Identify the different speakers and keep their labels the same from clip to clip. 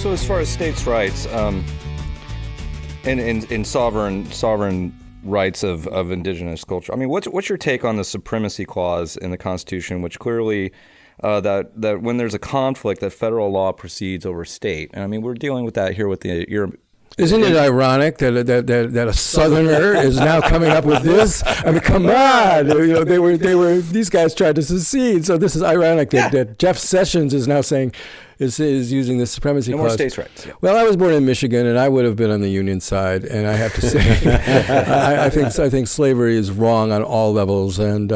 Speaker 1: So as far as states' rights, in sovereign rights of indigenous culture, I mean, what's your take on the supremacy clause in the Constitution, which clearly that when there's a conflict, that federal law precedes over state? And I mean, we're dealing with that here with the
Speaker 2: Isn't it ironic that a Southerner is now coming up with this? I mean, come on! You know, these guys tried to secede, so this is ironic that Jeff Sessions is now saying is using the supremacy clause.
Speaker 1: No more states' rights. Yeah.
Speaker 2: Well, I was born in Michigan, and I would have been on the Union side, and I have to say, I think slavery is wrong on all levels, and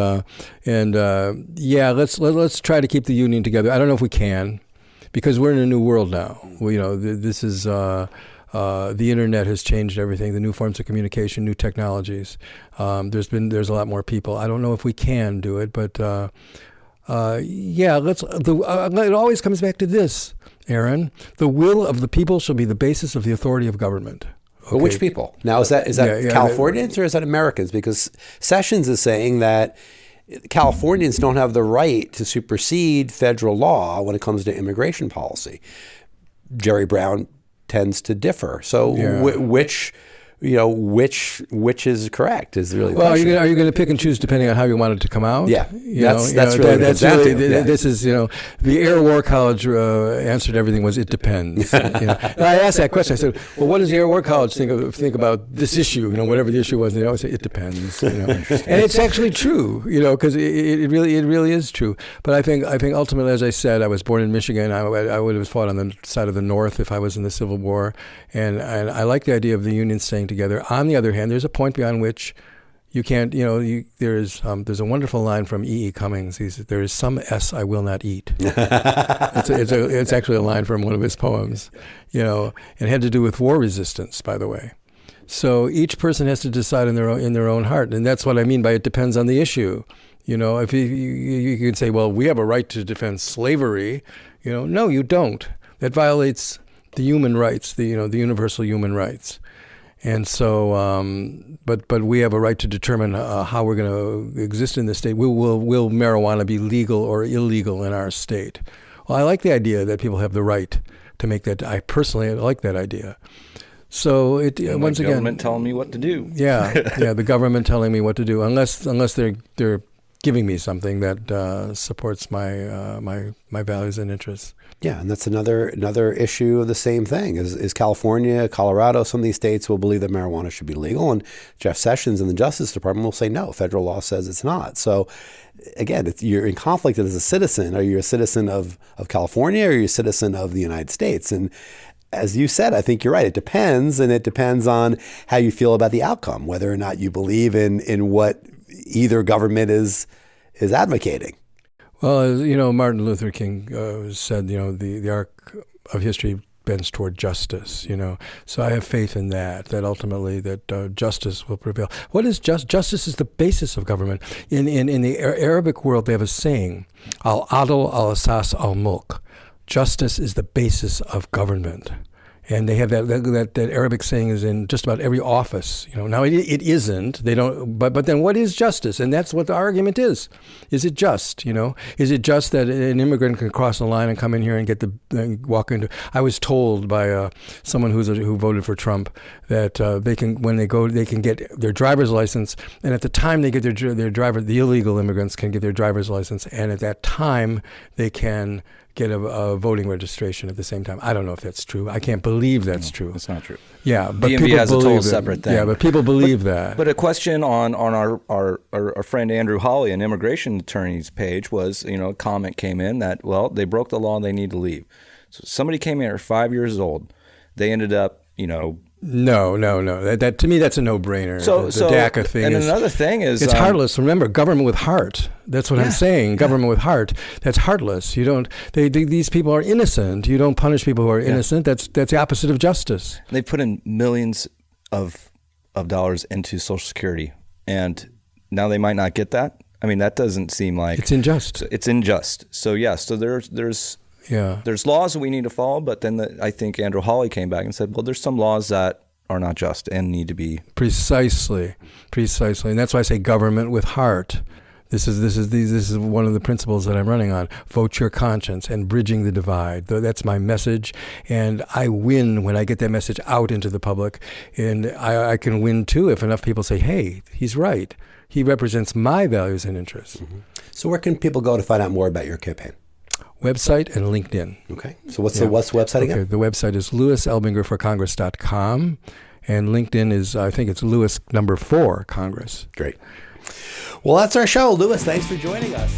Speaker 2: let's try to keep the Union together. I don't know if we can, because we're in a new world now. This is. The internet has changed everything. The new forms of communication, new technologies. There's a lot more people. I don't know if we can do it, but it always comes back to this, Aaron. The will of the people shall be the basis of the authority of government. Okay.
Speaker 3: But which people? Now, is that Californians or is that Americans? Because Sessions is saying that Californians don't have the right to supersede federal law when it comes to immigration policy. Jerry Brown tends to differ. So which is correct is really the question.
Speaker 2: Are you going to pick and choose depending on how you want it to come out?
Speaker 3: Yeah, that's really
Speaker 2: this is the Air War College answer to everything was it depends. And I asked that question. I said, well, what does the Air War College think about this issue? Whatever the issue was, and they always say it depends. And it's actually true. Because it really is true. But I think ultimately, as I said, I was born in Michigan. I would have fought on the side of the North if I was in the Civil War, and I like the idea of the Union staying together. On the other hand, there's a point beyond which you can't, there's a wonderful line from E.E. Cummings. He says, there is some S I will not eat. It's actually a line from one of his poems, and it had to do with war resistance, by the way. So each person has to decide in their own heart. And that's what I mean by it depends on the issue. If you could say, well, we have a right to defend slavery. No, you don't. That violates the human rights, the universal human rights. And so, but we have a right to determine how we're going to exist in this state. Will marijuana be legal or illegal in our state? Well, I like the idea that people have the right to make that. I personally like that idea. So once again, the
Speaker 1: government telling me what to do.
Speaker 2: Yeah, the government telling me what to do, unless they're giving me something that supports my values and interests.
Speaker 3: Yeah, and that's another issue of the same thing. Is California, Colorado, some of these states will believe that marijuana should be legal, and Jeff Sessions in the Justice Department will say no, federal law says it's not. So again, you're in conflict as a citizen. Are you a citizen of California or are you a citizen of the United States? And as you said, I think you're right. It depends, and it depends on how you feel about the outcome, whether or not you believe in what either government is advocating.
Speaker 2: Well, Martin Luther King said, the arc of history bends toward justice, So I have faith in that ultimately that justice will prevail. What is justice is the basis of government. In the Arabic world, they have a saying, al-adl al-asas al-mulk. Justice is the basis of government. And they have that Arabic saying is in just about every office. Now it isn't. They don't. But then what is justice? And that's what the argument is. Is it just? Is it just that an immigrant can cross the line and come in here and walk into? I was told by someone who voted for Trump that they can get their driver's license, and at the time they get the illegal immigrants can get their driver's license, and at that time they can get a voting registration at the same time. I don't know if that's true. I can't believe that's true.
Speaker 1: It's not true.
Speaker 2: Yeah, but
Speaker 1: DMV
Speaker 2: people
Speaker 1: has a
Speaker 2: believe
Speaker 1: total
Speaker 2: it.
Speaker 1: separate thing.
Speaker 2: Yeah, but people believe that.
Speaker 1: But a question on our friend Andrew Hawley, an immigration attorney's page, was, a comment came in that, well, they broke the law and they need to leave. So somebody came in at 5 years old. They ended up,
Speaker 2: No. That to me, that's a no-brainer. The DACA thing.
Speaker 1: And another thing is,
Speaker 2: it's heartless. Remember, government with heart. That's what I'm saying. Government with heart. That's heartless. You don't. These people are innocent. You don't punish people who are innocent. That's the opposite of justice.
Speaker 1: They put in millions of dollars into Social Security, and now they might not get that. I mean, that doesn't seem like
Speaker 2: it's unjust.
Speaker 1: It's unjust. So so there's laws that we need to follow, but then I think Andrew Hawley came back and said, well, there's some laws that are not just and need to be.
Speaker 2: Precisely. And that's why I say government with heart. This is one of the principles that I'm running on. Vote your conscience and bridging the divide. That's my message, and I win when I get that message out into the public. And I can win too if enough people say, "Hey, he's right. He represents my values and interests."
Speaker 3: Mm-hmm. So where can people go to find out more about your campaign?
Speaker 2: Website and LinkedIn.
Speaker 3: Okay. So what's the website again?
Speaker 2: Okay, the website is lewiselbingerforcongress.com, and LinkedIn is, I think it's Lewis #4 Congress.
Speaker 3: Great. Well, that's our show. Lewis, thanks for joining us.